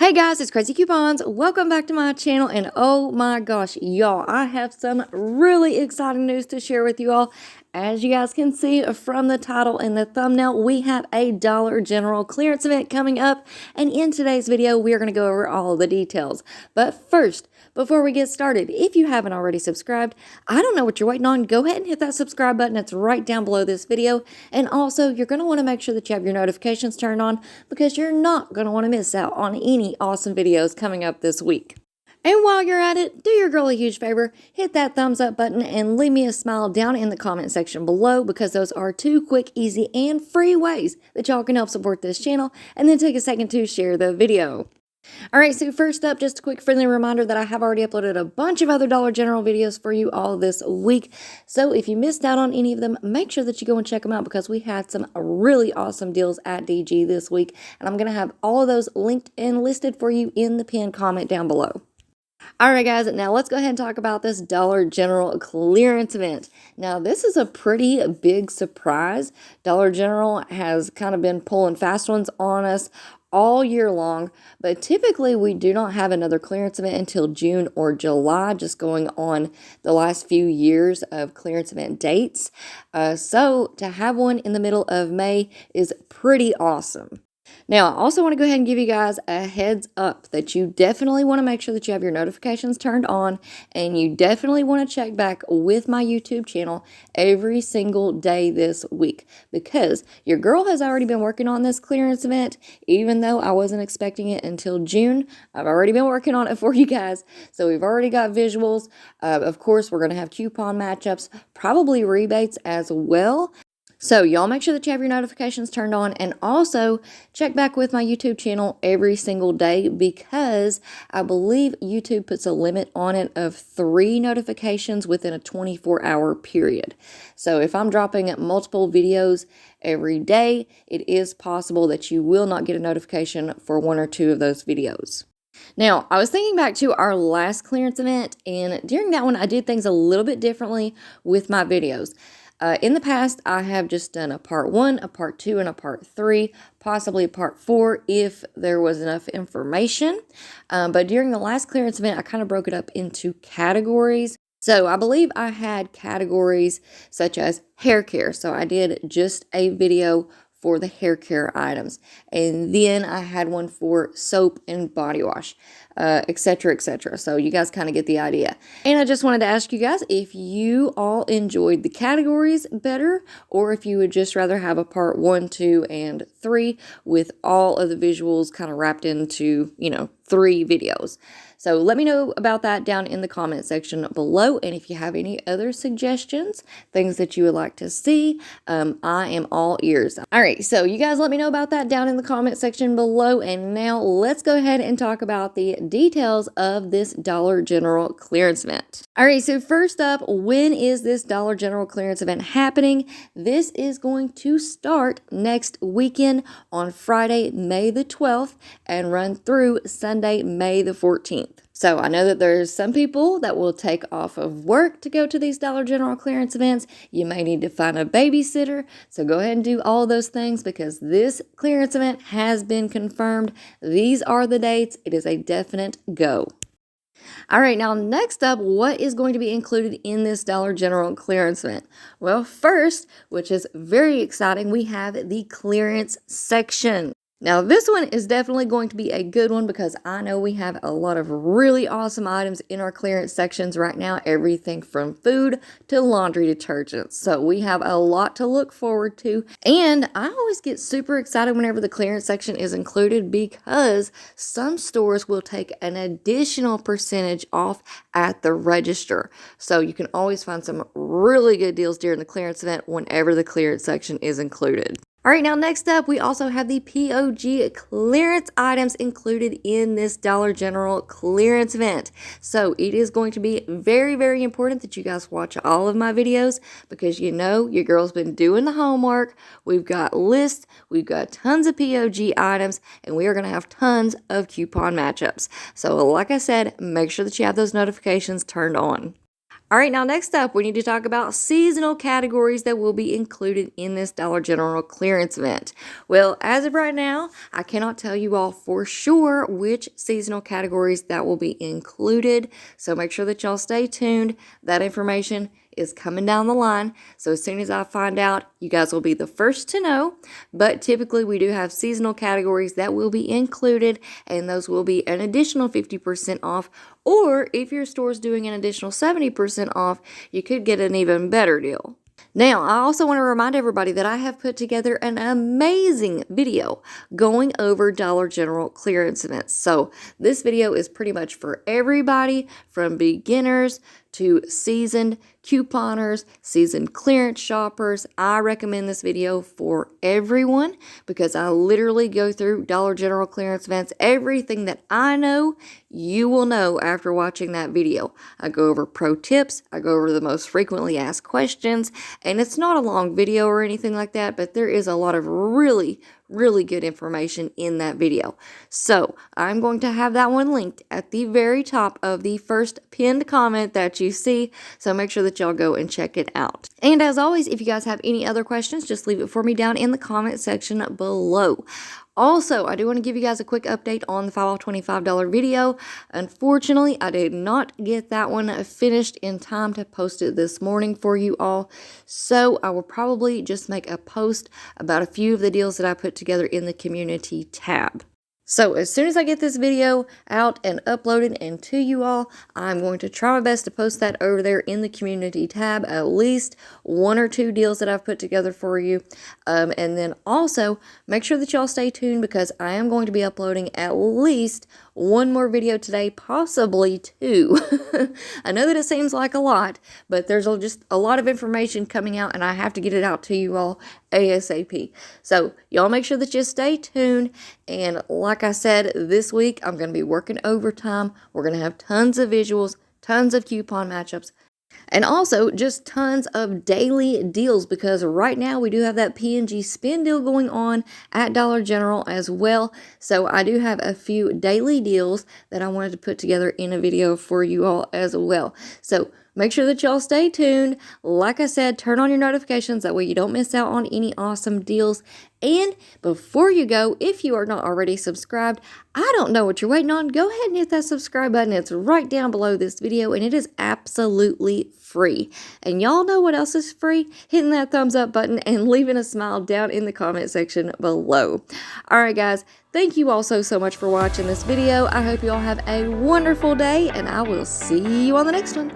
Hey guys, it's Crazy Coupons. Welcome back to my channel, and oh my gosh, y'all, I have some really exciting news to share with you all. As you guys can see from the title and the thumbnail, we have a Dollar General clearance event coming up, and in today's video, we are going to go over all the details. But first, before we get started, if you haven't already subscribed, I don't know what you're waiting on. Go ahead and hit that subscribe button. It's right down below this video. And also, you're going to want to make sure that you have your notifications turned on because you're not going to want to miss out on any awesome videos coming up this week. And while you're at it, do your girl a huge favor, hit that thumbs up button and leave me a smile down in the comment section below, because those are two quick, easy, and free ways that y'all can help support this channel, and then take a second to share the video. Alright, so first up, just a quick friendly reminder that I have already uploaded a bunch of other Dollar General videos for you all this week. So if you missed out on any of them, make sure that you go and check them out, because we had some really awesome deals at DG this week. And I'm going to have all of those linked and listed for you in the pinned comment down below. Alright guys, now let's go ahead and talk about this Dollar General clearance event. Now this is a pretty big surprise. Dollar General has kind of been pulling fast ones on us all year long, but typically we do not have another clearance event until June or July, just going on the last few years of clearance event dates. So to have one in the middle of May is pretty awesome. Now, I also want to go ahead and give you guys a heads up that you definitely want to make sure that you have your notifications turned on, and you definitely want to check back with my YouTube channel every single day this week, because your girl has already been working on this clearance event. Even though I wasn't expecting it until June, I've already been working on it for you guys. So we've already got visuals. Of course, we're going to have coupon matchups, probably rebates as well. So y'all make sure that you have your notifications turned on, and also check back with my YouTube channel every single day, because I believe YouTube puts a limit on it of 3 notifications within a 24-hour period. So if I'm dropping multiple videos every day, it is possible that you will not get a notification for 1 or 2 of those videos. Now, I was thinking back to our last clearance event, and during that one, I did things a little bit differently with my videos. In the past, I have just done a part 1, a part 2, and a part 3, possibly a part 4 if there was enough information. But during the last clearance event, I kind of broke it up into categories. So I believe I had categories such as hair care. So I did just a video for the hair care items. And then I had one for soap and body wash, etc., etc. So you guys kind of get the idea. And I just wanted to ask you guys if you all enjoyed the categories better, or if you would just rather have a part 1, 2, and 3 with all of the visuals kind of wrapped into, 3 videos. So let me know about that down in the comment section below. And if you have any other suggestions, things that you would like to see, I am all ears. All right, so you guys let me know about that down in the comment section below. And now let's go ahead and talk about the details of this Dollar General clearance event. All right, so first up, when is this Dollar General clearance event happening? This is going to start next weekend on Friday, May the 12th, and run through Sunday, May the 14th. So I know that there's some people that will take off of work to go to these Dollar General clearance events. You may need to find a babysitter. So go ahead and do all those things, because this clearance event has been confirmed. These are the dates. It is a definite go. All right, now next up, what is going to be included in this Dollar General clearance event? Well, first, which is very exciting, we have the clearance section. Now, this one is definitely going to be a good one, because I know we have a lot of really awesome items in our clearance sections right now, everything from food to laundry detergents. So we have a lot to look forward to, and I always get super excited whenever the clearance section is included, because some stores will take an additional percentage off at the register. So you can always find some really good deals during the clearance event whenever the clearance section is included. All right, now next up, we also have the POG clearance items included in this Dollar General clearance event. So it is going to be very, very important that you guys watch all of my videos, because your girl's been doing the homework. We've got lists, we've got tons of POG items, and we are going to have tons of coupon matchups. So like I said, make sure that you have those notifications turned on. All right, now next up, we need to talk about seasonal categories that will be included in this Dollar General clearance event. Well, as of right now, I cannot tell you all for sure which seasonal categories that will be included. So make sure that y'all stay tuned. That information is coming down the line. So as soon as I find out, you guys will be the first to know. But typically we do have seasonal categories that will be included, and those will be an additional 50% off. Or if your store is doing an additional 70% off, you could get an even better deal. Now, I also want to remind everybody that I have put together an amazing video going over Dollar General clearance events. So this video is pretty much for everybody, from beginners to seasoned couponers, seasoned clearance shoppers. I recommend this video for everyone because I literally go through Dollar General clearance events. Everything that I know, you will know after watching that video. I go over pro tips, I go over the most frequently asked questions, and it's not a long video or anything like that, but there is a lot of really good information in that video. So I'm going to have that one linked at the very top of the first pinned comment that you see. So make sure that y'all go and check it out. And as always, if you guys have any other questions, just leave it for me down in the comment section below. Also, I do want to give you guys a quick update on the 5 off $25 video. Unfortunately, I did not get that one finished in time to post it this morning for you all. So I will probably just make a post about a few of the deals that I put together in the community tab. So as soon as I get this video out and uploaded and to you all, I'm going to try my best to post that over there in the community tab, at least 1 or 2 deals that I've put together for you. And then also make sure that y'all stay tuned because I am going to be uploading at least 1 more video today, possibly 2. I know that it seems like a lot, but there's just a lot of information coming out and I have to get it out to you all ASAP. So y'all make sure that you stay tuned. And like I said, this week I'm going to be working overtime. We're going to have tons of visuals, tons of coupon matchups, and also just tons of daily deals because right now we do have that P&G spin deal going on at Dollar General as well. So I do have a few daily deals that I wanted to put together in a video for you all as well. So make sure that y'all stay tuned. Like I said, turn on your notifications. That way you don't miss out on any awesome deals. And before you go, if you are not already subscribed, I don't know what you're waiting on. Go ahead and hit that subscribe button. It's right down below this video and it is absolutely free. And y'all know what else is free? Hitting that thumbs up button and leaving a smile down in the comment section below. All right, guys. Thank you all so much for watching this video. I hope you all have a wonderful day and I will see you on the next one.